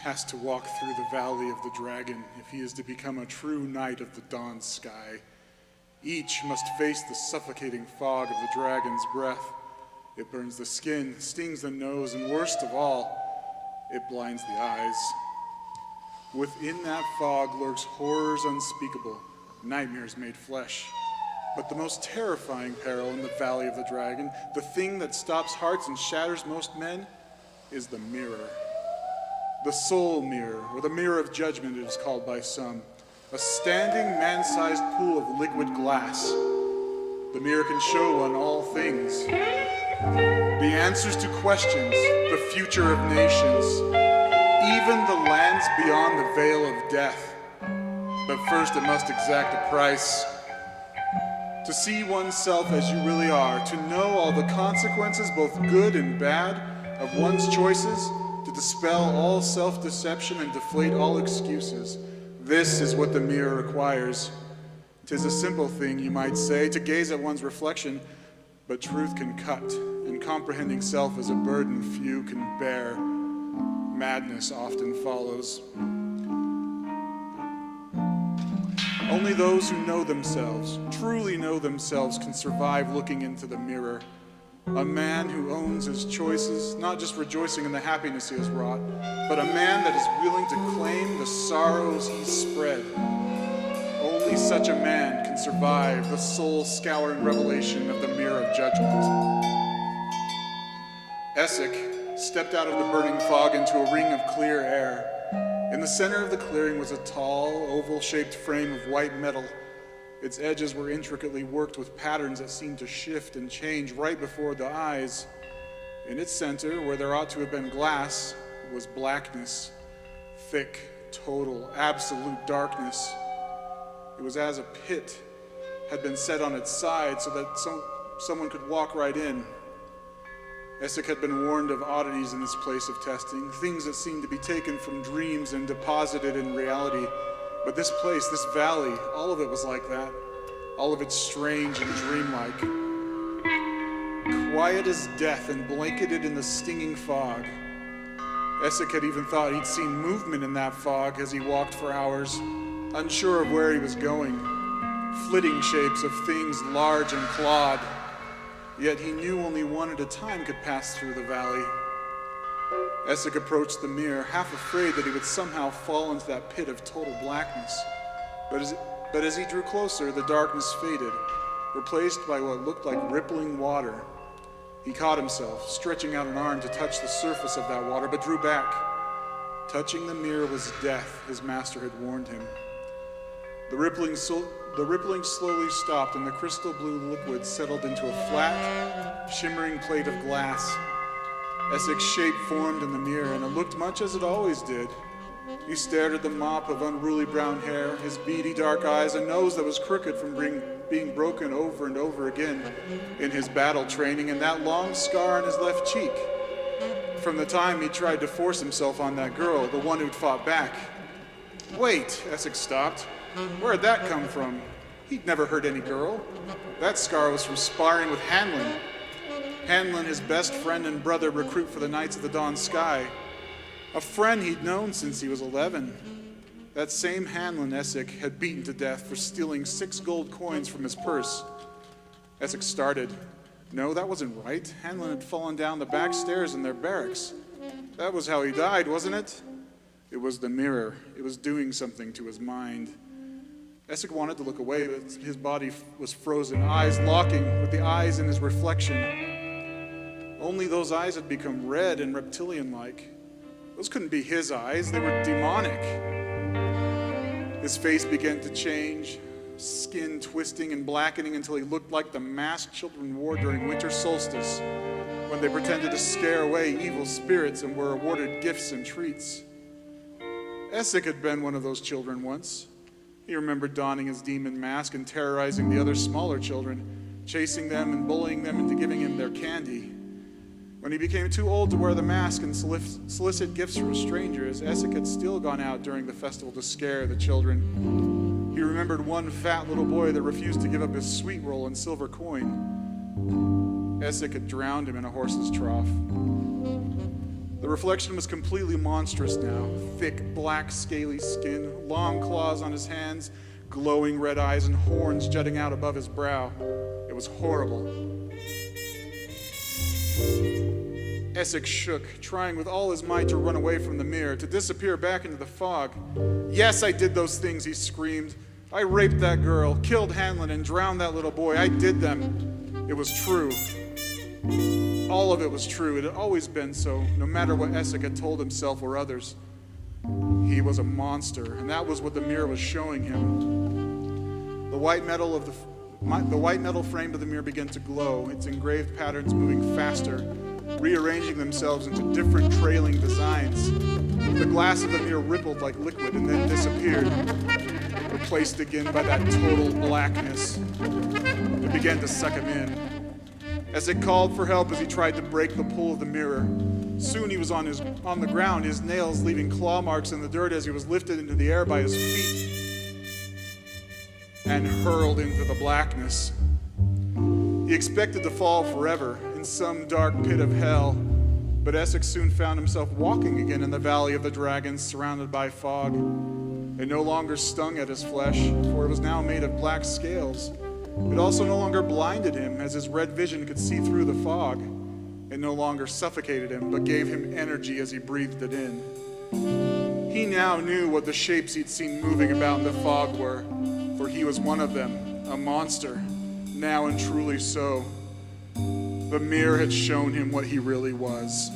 has to walk through the valley of the dragon if he is to become a true knight of the dawn sky. Each must face the suffocating fog of the dragon's breath. It burns the skin, stings the nose, and worst of all, it blinds the eyes. Within that fog lurks horrors unspeakable, nightmares made flesh. But the most terrifying peril in the valley of the dragon, the thing that stops hearts and shatters most men, is the mirror. The soul mirror, or the mirror of judgment it is called by some. A standing man-sized pool of liquid glass. The mirror can show one all things. The answers to questions, the future of nations, even the lands beyond the veil of death. But first it must exact a price. To see oneself as you really are, to know all the consequences, both good and bad, of one's choices, to dispel all self-deception and deflate all excuses. This is what the mirror requires. 'Tis a simple thing, you might say, to gaze at one's reflection, but truth can cut, and comprehending self is a burden few can bear. Madness often follows. Only those who know themselves, truly know themselves, can survive looking into the mirror. A man who owns his choices, not just rejoicing in the happiness he has wrought, but a man that is willing to claim the sorrows he spread. Only such a man can survive the soul-scouring revelation of the mirror of judgment. Essek stepped out of the burning fog into a ring of clear air. In the center of the clearing was a tall, oval-shaped frame of white metal. Its edges were intricately worked with patterns that seemed to shift and change right before the eyes. In its center, where there ought to have been glass, was blackness. Thick, total, absolute darkness. It was as a pit had been set on its side so that someone could walk right in. Essek had been warned of oddities in this place of testing, things that seemed to be taken from dreams and deposited in reality. But this place, this valley, all of it was like that. All of it strange and dreamlike. Quiet as death and blanketed in the stinging fog. Essek had even thought he'd seen movement in that fog as he walked for hours, unsure of where he was going. Flitting shapes of things large and clawed. Yet he knew only one at a time could pass through the valley. Essek approached the mirror, half afraid that he would somehow fall into that pit of total blackness. But as he drew closer, the darkness faded, replaced by what looked like rippling water. He caught himself, stretching out an arm to touch the surface of that water, but drew back. Touching the mirror was death, his master had warned him. The rippling slowly stopped, and the crystal blue liquid settled into a flat, shimmering plate of glass. Essek's shape formed in the mirror, and it looked much as it always did. He stared at the mop of unruly brown hair, his beady dark eyes, a nose that was crooked from being broken over and over again in his battle training, and that long scar on his left cheek from the time he tried to force himself on that girl, the one who'd fought back. Wait, Essek stopped. Where'd that come from? He'd never hurt any girl. That scar was from sparring with Hanlon. Hanlon, his best friend and brother recruit for the Knights of the Dawn Sky. A friend he'd known since he was 11. That same Hanlon Essek had beaten to death for stealing 6 gold coins from his purse. Essek started. No, that wasn't right. Hanlon had fallen down the back stairs in their barracks. That was how he died, wasn't it? It was the mirror. It was doing something to his mind. Essek wanted to look away, but his body was frozen, eyes locking with the eyes in his reflection. Only those eyes had become red and reptilian-like. Those couldn't be his eyes, they were demonic. His face began to change, skin twisting and blackening until he looked like the mask children wore during winter solstice, when they pretended to scare away evil spirits and were awarded gifts and treats. Essek had been one of those children once. He remembered donning his demon mask and terrorizing the other smaller children, chasing them and bullying them into giving him their candy. When he became too old to wear the mask and solicit gifts from strangers, Essek had still gone out during the festival to scare the children. He remembered one fat little boy that refused to give up his sweet roll and silver coin. Essek had drowned him in a horse's trough. The reflection was completely monstrous now. Thick, black, scaly skin, long claws on his hands, glowing red eyes, and horns jutting out above his brow. It was horrible. Essex shook, trying with all his might to run away from the mirror, to disappear back into the fog. Yes, I did those things, he screamed. I raped that girl, killed Hanlon, and drowned that little boy. I did them. It was true. All of it was true. It had always been so, no matter what Essex had told himself or others. He was a monster, and that was what the mirror was showing him. The white metal frame of the mirror began to glow, its engraved patterns moving faster, rearranging themselves into different trailing designs. The glass of the mirror rippled like liquid and then disappeared, replaced again by that total blackness. It began to suck him in. As it called for help as he tried to break the pull of the mirror. Soon he was on the ground, his nails leaving claw marks in the dirt as he was lifted into the air by his feet and hurled into the blackness. He expected to fall forever in some dark pit of hell, but Essex soon found himself walking again in the Valley of the Dragons, surrounded by fog. It no longer stung at his flesh, for it was now made of black scales. It also no longer blinded him, as his red vision could see through the fog. It no longer suffocated him, but gave him energy as he breathed it in. He now knew what the shapes he'd seen moving about in the fog were, for he was one of them, a monster, now and truly so. The mirror had shown him what he really was.